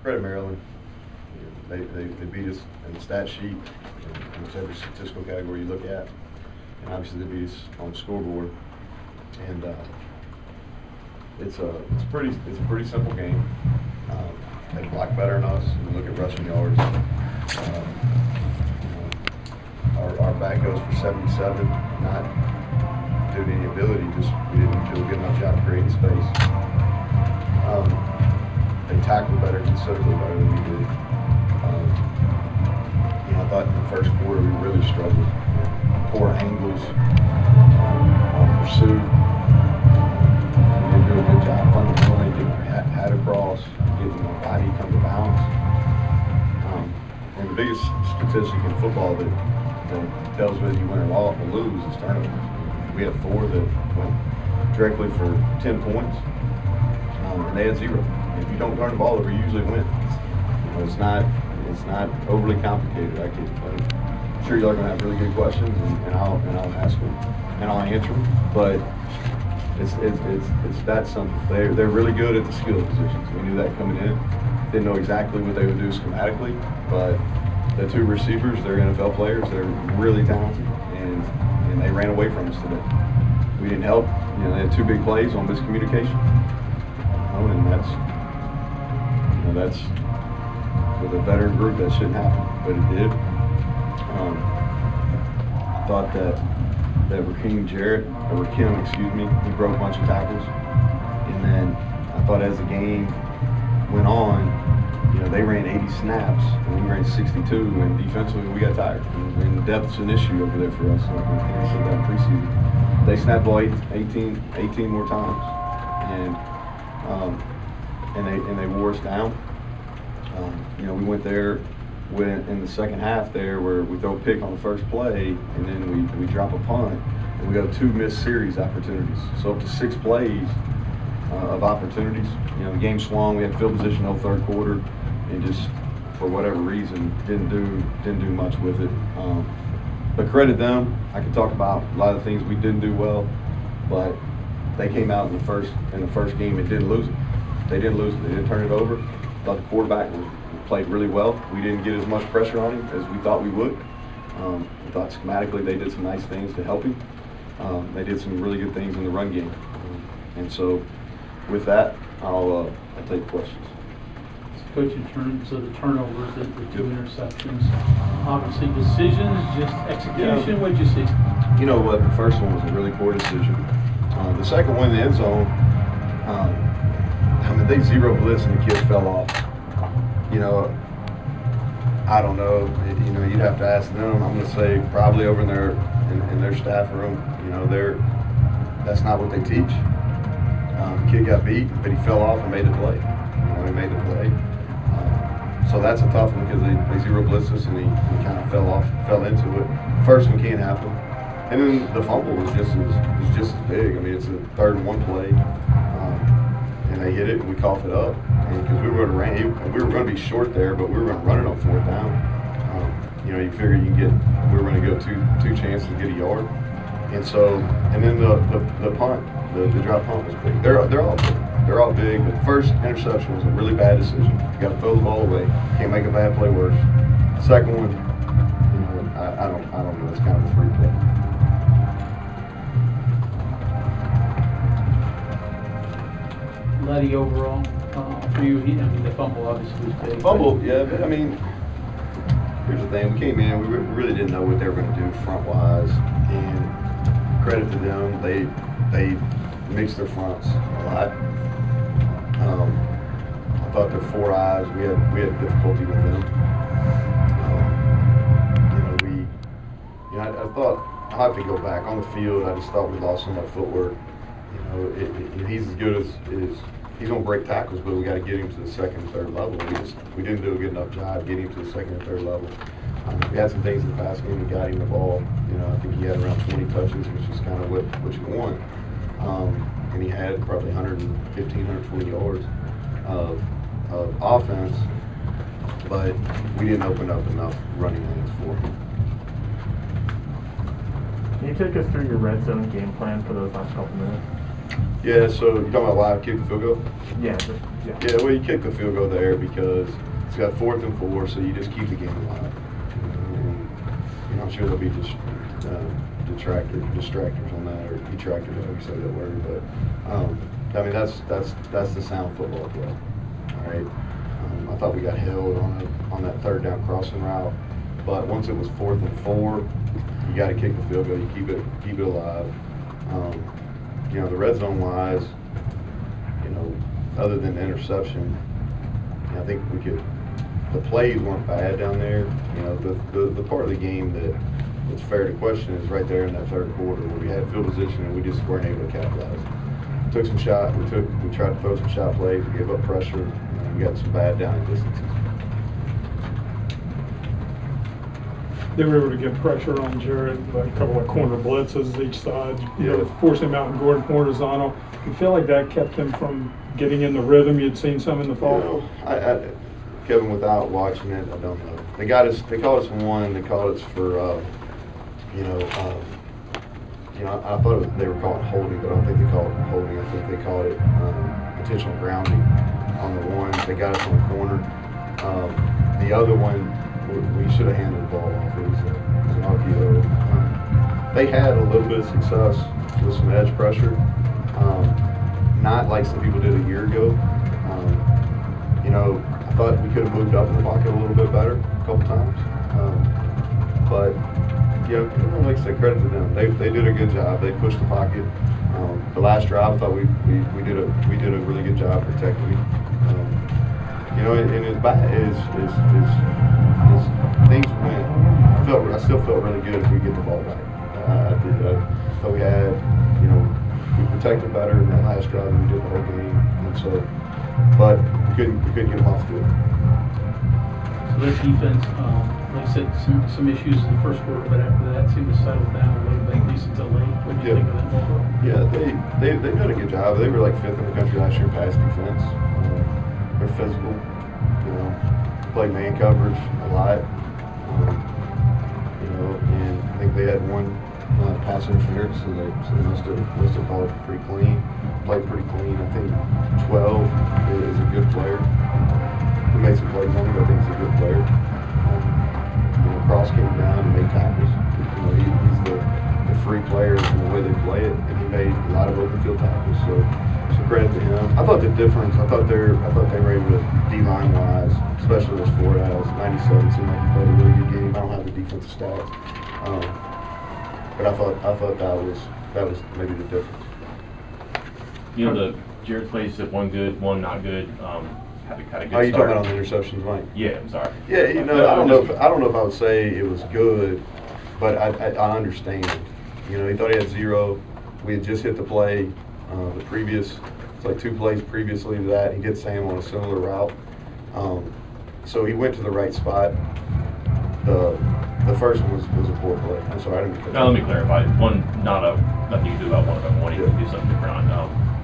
credit Maryland. They beat us in the stat sheet, in whichever statistical category you look at, and obviously they beat us on the scoreboard. And it's a pretty simple game. They block better than us. You look at rushing yards. Our back goes for 77, not due to any ability, just we didn't do a good enough job creating space. They tackle better, considerably better than we did. I thought in the first quarter we really struggled. Poor angles on pursuit. We didn't do a good job fundamentally getting our head across, getting our body come to balance. And the biggest statistic in football that tells whether you win or lose is turnovers. We had 4 that went directly for 10 points, and they had 0. If you don't turn the ball over, you usually win. It's not overly complicated. I'm sure y'all are going to have really good questions, and I'll ask them and I'll answer them. But it's that simple. They're really good at the skill positions. We knew that coming in. Didn't know exactly what they would do schematically, but the 2 receivers, they're NFL players. They're really talented, and they ran away from us today. We didn't help. They had 2 big plays on miscommunication, and that's with a veteran group that shouldn't happen, but it did. I thought that Rakim, he broke a bunch of tackles, and then I thought as the game went on, they ran 80 snaps, and we ran 62, and defensively we got tired. And depth's an issue over there for us. I said that preseason. They snapped the ball 18 more times, and they wore us down. We went there in the second half there where we throw a pick on the first play, and then we drop a punt, and we got 2 missed series opportunities. So up to 6 plays of opportunities. The game swung. We had field position the whole third quarter, and just for whatever reason didn't do much with it. But credit them. I could talk about a lot of things we didn't do well, but they came out in the first game and didn't lose it. They didn't lose it. They didn't turn it over. I thought the quarterback played really well. We didn't get as much pressure on him as we thought we would. I thought schematically they did some nice things to help him. They did some really good things in the run game. And so with that, I'll take questions. Coach, in terms of the turnovers, the 2 interceptions, obviously decisions, just execution, what'd you see? You know what, the first one was a really poor decision. The second one in the end zone, they 0 blitz and the kid fell off. I don't know. You'd have to ask them. I'm going to say probably over in their staff room. That's not what they teach. The kid got beat, but he fell off and made the play. He made the play. So that's a tough one because they 0 blitz us and he kind of fell into it. First one can't happen. And then the fumble was just as big. It's a 3rd and 1 play. And they hit it, and we coughed it up. Because we were going to be short there, but we were going to run it on 4th down. You figure we were going to go two chances to get a yard. And then the punt, the drop punt was big. They're all big. They're all big. But the first interception was a really bad decision. You got to throw the ball away. Can't make a bad play worse. Second one, I don't know. It's kind of a free play. Letty overall, for you, the fumble obviously was big. Fumble, yeah, but here's the thing. We came in, we really didn't know what they were going to do front-wise, and credit to them, they mixed their fronts a lot. I thought their 4 eyes, we had difficulty with them. I thought, I'll have to go back. On the field, I just thought we lost some of our footwork. He's as good as he's going to break tackles, but we got to get him to the 2nd and 3rd level. We didn't do a good enough job getting him to the 2nd and 3rd level. We had some things in the past game. We got him the ball. I think he had around 20 touches, which is kind of what you want. And he had probably 115, 120 yards of offense, but we didn't open up enough running lanes for him. Can you take us through your red zone game plan for those last couple minutes? Yeah, so you're talking about live kick and field goal? Yeah, just Yeah, well, you kick the field goal there because it's got 4th and 4, so you just keep the game alive. And I'm sure there'll be just distractors on that, or detractors, however you say that word. But I mean, that's the sound football play. All right. I thought we got held on that 3rd down crossing route, but once it was 4th and 4, you got to kick the field goal. You keep it alive. You know, the red zone wise, you know, other than the interception, I think we could. The plays weren't bad down there. You know, the part of the game that it's fair to question is right there in that 3rd quarter where we had field position and we just weren't able to capitalize. Took some shot. We tried to throw some shot plays. We gave up pressure. And we got some bad down distances. They were able to get pressure on Jared, like a couple of corner blitzes each side. You Yeah. know, force him out and Gordon horizontal. You feel like that kept him from getting in the rhythm. You'd seen some in the fall. You know, Kevin, without watching it, I don't know. They called us for one. They called us for, I thought they were calling holding, but I don't think they called it holding. I think they called it intentional grounding on the one. They got us on the corner. The other one, we should have handed the ball off. It was an RPO. They had a little bit of success with some edge pressure, not like some people did a year ago. You know, I thought we could have moved up in the pocket a little bit better a couple times, but you know, like I said, credit to them. They did a good job. They pushed the pocket. The last drive, I thought we did a really good job protecting him. You know, and as bad as things went, I still felt really good if we get the ball back. I did. I thought we had, you know, we protected better in that last drive than we did the whole game, and so, but we couldn't get them off the field. So their defense, like I said, some issues in the 1st quarter, but after that seemed to settle down a little bit, at least until late. What do you think of that ball? Yeah, they did a good job. They were like 5th in the country last year in pass defense. They're physical, you know, play man coverage a lot. You know, and I think they had one pass interference, so they must have called it pretty clean. Played pretty clean. I think 12 is a good player. He made some plays on him, but I think he's a good player. You know, Cross came down and made tackles. You know, he's the free player in the way they play it, and he made a lot of open field tackles. So credit to him. I thought the difference. I thought they were able to D-line wise, especially those 4 outs. 97 seemed like he played a really good game. I don't have the defensive stats, but I thought that was maybe the difference. You know, the Jared plays at one good, one not good. Had a kind of good Are you start. talking about on the interceptions, Mike? Yeah, I'm sorry. Yeah, you know, I don't know if I would say it was good, but I understand. You know, he thought he had 0. We had just hit the play. The previous, it's like 2 plays previously to that, he gets Sam on a similar route. So he went to the right spot. The first one was a poor play. I'm sorry, I didn't mean to. Now let me clarify. One, nothing you can do about one of them. One, you can do something different on.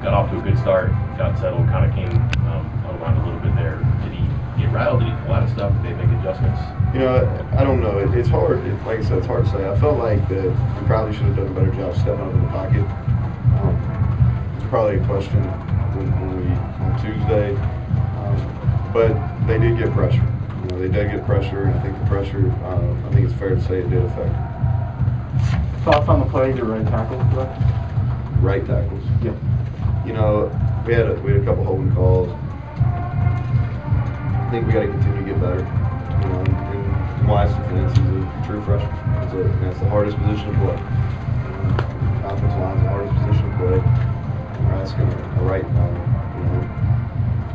Got off to a good start, got settled, kind of came around a little bit there. Did he get rattled? Did he pull out of stuff? Did they make adjustments? You know, I don't know. It's hard. Like I said, it's hard to say. I felt like that we probably should have done a better job stepping up in the pocket. It's probably a question when we on Tuesday, but they did get pressure. You know, they did get pressure, and I think the pressure. I think it's fair to say it did affect them. Thoughts on the play, the right tackle? Right tackles. Yeah. You know, we had a couple holding calls. I think we got to continue to get better. You know, and Wyatt's defense, he's a true freshman. That's the hardest position to play. Offensive line's the hardest position to play. We're asking a right,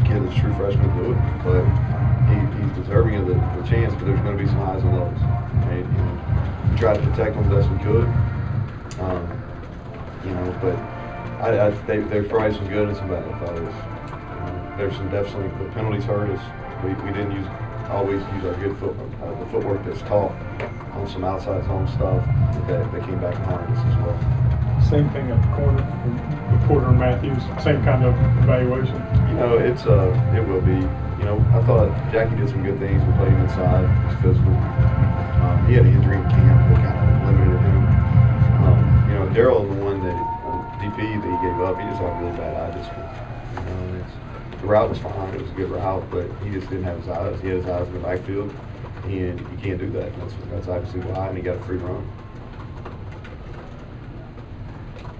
kid that's a true freshman to do it, but he's deserving of the chance. But there's going to be some highs and lows. Right? And we tried to protect him as best we could. You know, but there's probably some good and some bad. I thought it was. There's some definitely the penalties hurt us. We didn't always use our good the footwork that's taught on some outside zone stuff that came back and harmed us as well. Same thing at the corner with Porter and Matthews. Same kind of evaluation. You know, it will be. You know, I thought Jackie did some good things. We played him inside. He's physical. He had an injury in camp that kind of limited him. You know, Darryl, the one that DP that he gave up, he just had really bad eye discipline. You know, The route was fine. It was a good route, but he just didn't have his eyes. He had his eyes in the backfield, and you can't do that. That's obviously why, and he got a free run.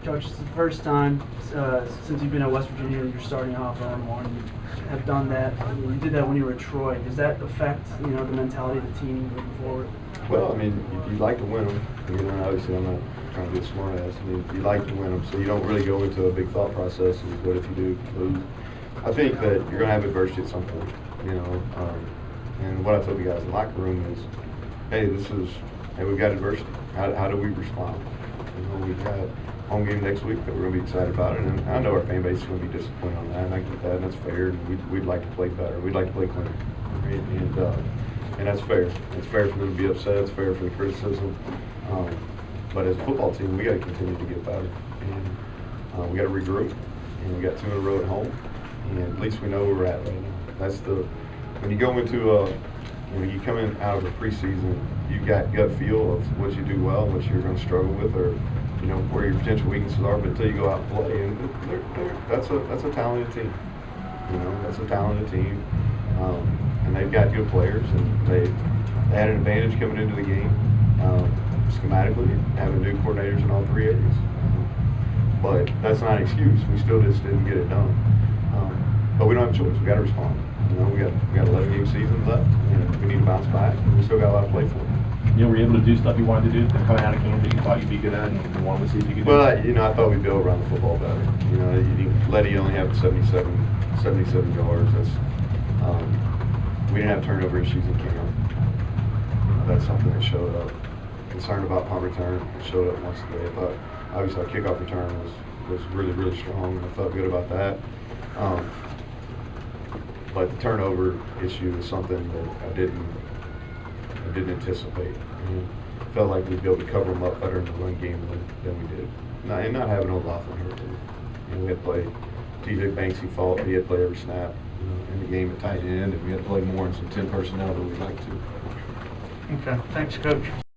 Coach, it's the first time since you've been at West Virginia and you're starting off 0-1. You have done that. You did that when you were at Troy. Does that affect the mentality of the team moving forward? Well, I mean, you'd like to win them. Obviously, I'm not trying to be a smart ass. I mean, you like to win them, so you don't really go into a big thought process of what if you do lose. I think that you're going to have adversity at some point, and what I told the guys in the locker room is, hey, we've got adversity. How do we respond? We've got home game next week that we're going to be excited about it, and I know our fan base is going to be disappointed on that, and I get that, and that's fair. And we'd like to play better. We'd like to play cleaner, right? And that's fair. It's fair for them to be upset. It's fair for the criticism. But as a football team, we got to continue to get better, and we got to regroup. And we got 2 in a row at home, and at least we know where we're at right now. That's when you go into you come in out of the preseason, you got gut feel of what you do well, and what you're going to struggle with, or where your potential weaknesses are. But until you go out and play, and that's a talented team. That's a talented team, and they've got good players, and they had an advantage coming into the game schematically, having new coordinators in all 3 areas. But that's not an excuse. We still just didn't get it done. But we don't have a choice. We got to respond. We got 11-game season left, and we need to bounce back. And we still got a lot to play for. Were you able to do stuff you wanted to do coming out of camp that you thought you'd be good at and wanted to see if you could do? Well, I thought we'd be able to run the football better. Letty only had 77 yards. We didn't have turnover issues in camp. That's something that showed up. Concerned about punt return. It showed up once today. I thought, obviously, our kickoff return was really, really strong, and I felt good about that. But the turnover issue is something that I didn't anticipate. I felt like we'd be able to cover them up better in the run game than we did. And not having O'Laughlin hurt. We had to play T.J. Banksy fought. He had to play every snap in the game at tight end, and we had to play more in some 10 personnel than we'd like to. Okay. Thanks, Coach.